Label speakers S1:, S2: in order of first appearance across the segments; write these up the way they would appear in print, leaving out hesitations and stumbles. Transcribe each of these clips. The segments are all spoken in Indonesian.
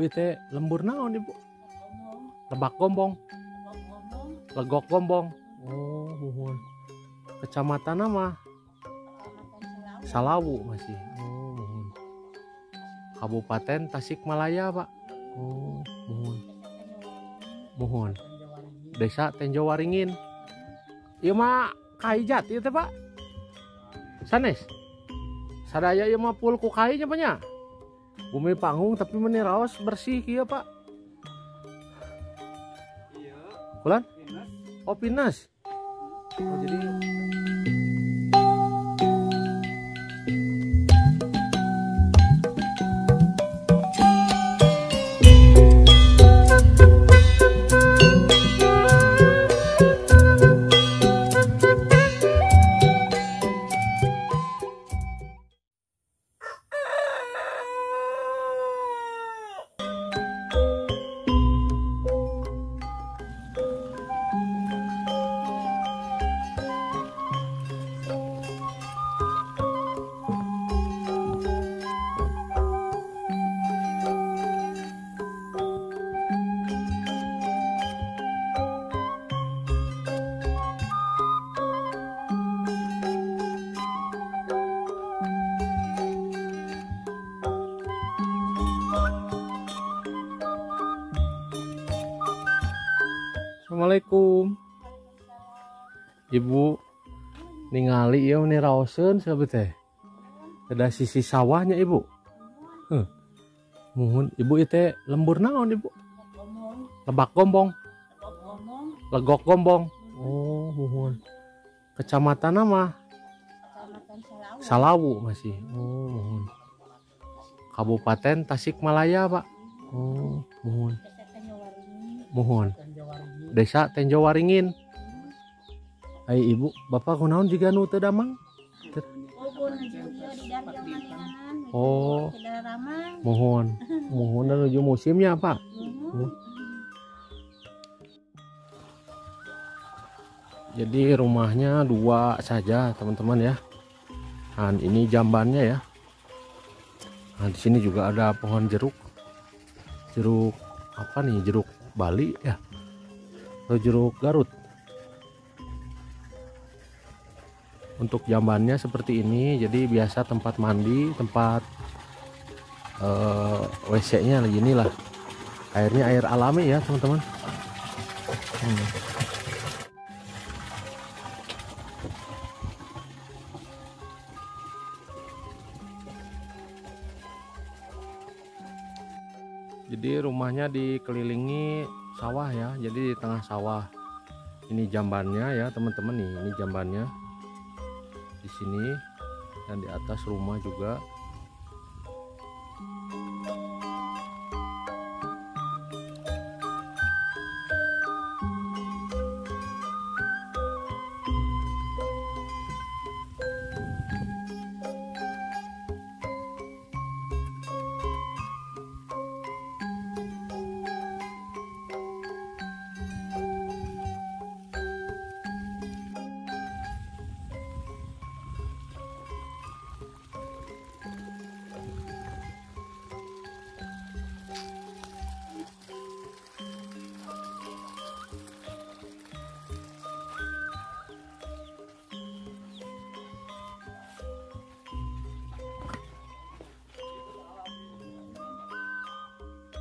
S1: itu lembur naon ibu? Lebak Gombong, Legok Gombong. Oh, muhun. Kecamatan nama? Salawu masih. Oh, muhun. Kabupaten Tasikmalaya, Pak. Oh, muhun. Muhun. Desa Tenjo Waringin. Ieu mah kaijat ieu teh, Pak. Sanes. Sadaya ieu mah full ku kai nya, Pak nya. Bumi panggung tapi meni raos bersih kieu, Pak. Iya. Bulan? Oh, pinus. Oh, jadi Assalamualaikum. Ibu ningali ya ini raoseun sahabat teh. Ada sisi sawahnya ibu. Muhun ibu itu lembur naon ibu? Lebak Gombong, Legok Gombong. Oh, muhun. Kecamatan nama? Salawu masih. Oh, muhun. Kabupaten Tasikmalaya, Pak. Oh, muhun. Muhun. Desa Tenjo Waringin. Ai ibu, bapak kunaon jiga nu teu damang? Oh, mohon, mohon menuju musimnya Pak. Jadi rumahnya dua saja teman-teman ya. Nah, ini jambannya ya. Nah, di sini juga ada pohon jeruk. Jeruk apa nih? Jeruk Bali ya. Atau jeruk Garut. Untuk jambannya seperti ini, jadi biasa tempat mandi, tempat WC-nya inilah. Airnya air alami ya teman-teman. Jadi rumahnya dikelilingi sawah ya, jadi di tengah sawah. Ini jambannya ya teman-teman nih, ini jambannya di sini dan di atas rumah juga.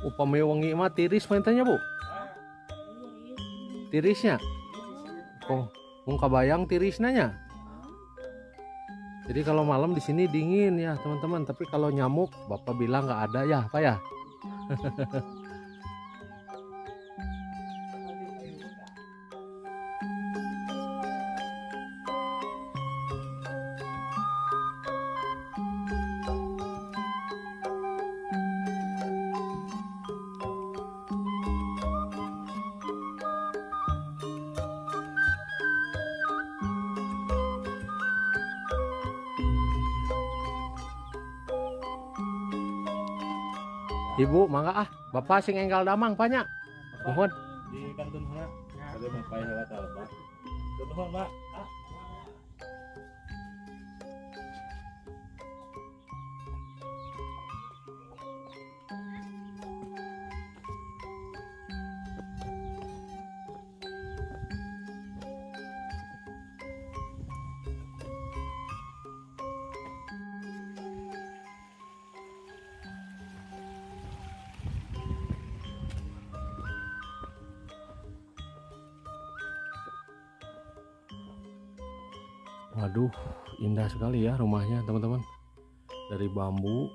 S1: Upami wengi mah tiris mainnya Bu. Tirisnya. Oh, mung kabayang tirisnya. Jadi kalau malam di sini dingin ya teman-teman, tapi kalau nyamuk Bapak bilang nggak ada ya, Pak ya. Ibu, mangga Bapak sing enggal damang banyak. Mohon.
S2: Di kantun sana ada mapai heula talba. Nuhun, Pak.
S1: Aduh, indah sekali ya rumahnya teman-teman. Dari bambu,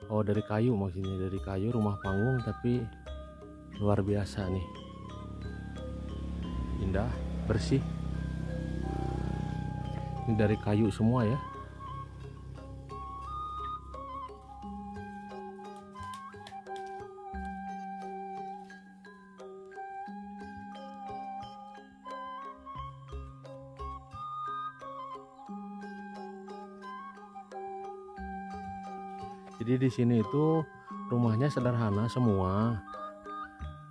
S1: oh dari kayu maksudnya, dari kayu rumah panggung, tapi luar biasa nih, indah, bersih. Ini dari kayu semua ya. Jadi di sini itu rumahnya sederhana semua,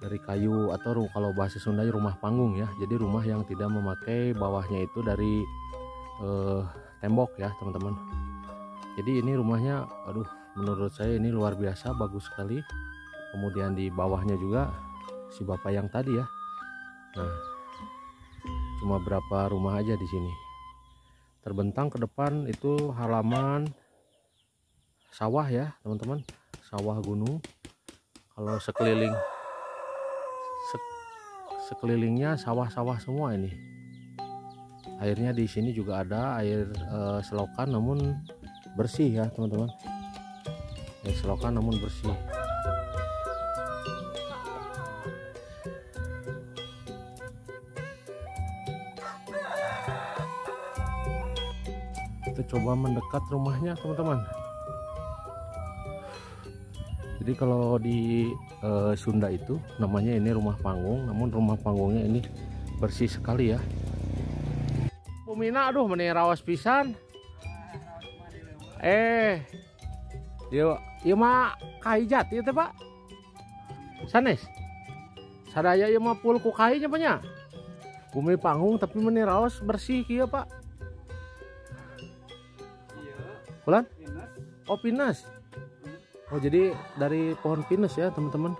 S1: dari kayu atau kalau bahasa Sunda rumah panggung ya. Jadi rumah yang tidak memakai bawahnya itu dari tembok ya teman-teman. Jadi ini rumahnya, aduh, menurut saya ini luar biasa, bagus sekali. Kemudian di bawahnya juga si bapak yang tadi ya. Nah, cuma berapa rumah aja di sini. Terbentang ke depan itu halaman sawah ya teman-teman, sawah gunung. Kalau sekelilingnya sawah-sawah semua ini. Airnya di sini juga ada air selokan namun bersih ya teman-teman. Air selokan namun bersih. Kita coba mendekat rumahnya teman-teman. Jadi kalau di Sunda itu namanya ini rumah panggung, namun rumah panggungnya ini bersih sekali ya. Pumina, aduh meni rawas pisan. Ieu mah kaijat ieu teh, Pak. Sanes. Sadaya ieu mah full ku kai nya nya. Bumi panggung tapi meni rawas bersih kieu, Pak. Bulan? Oh, pinus. Oh, jadi dari pohon pinus ya teman-teman.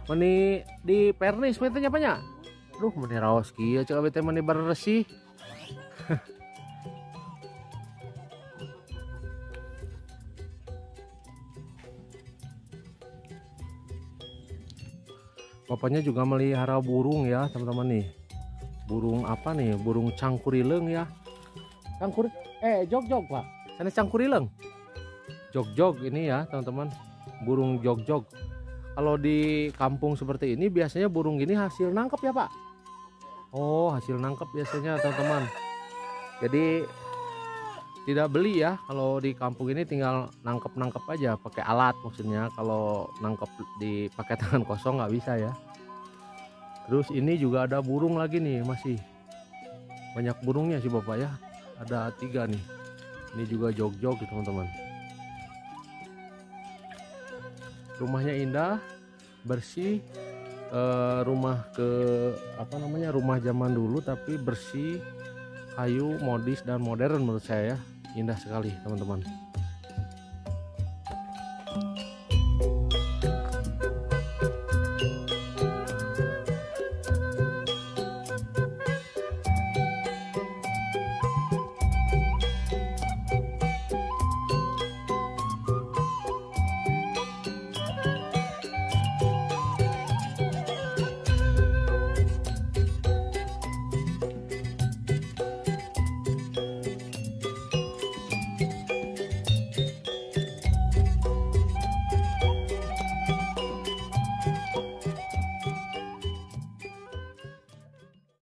S1: Meni di pernis metenya apa nya? Aduh meni raos kieu cek abet meni bersih. Bapaknya juga melihara burung ya teman-teman nih. Burung apa nih? Burung cangkurileng ya. Jog-jog Pak. Sana cangkurileng. Jog-jog ini ya teman-teman, burung jog-jog. Kalau di kampung seperti ini biasanya burung gini hasil nangkep ya Pak. Oh, hasil nangkep biasanya teman-teman. Jadi tidak beli ya, kalau di kampung ini tinggal nangkep aja pakai alat maksudnya. Kalau nangkep di pakai tangan kosong nggak bisa ya. Terus ini juga ada burung lagi nih, masih banyak burungnya sih Bapak ya. Ada 3 nih. Ini juga jog-jog teman-teman. Rumahnya indah, bersih, rumah rumah zaman dulu tapi bersih, kayu, modis dan modern menurut saya ya. Indah sekali teman-teman.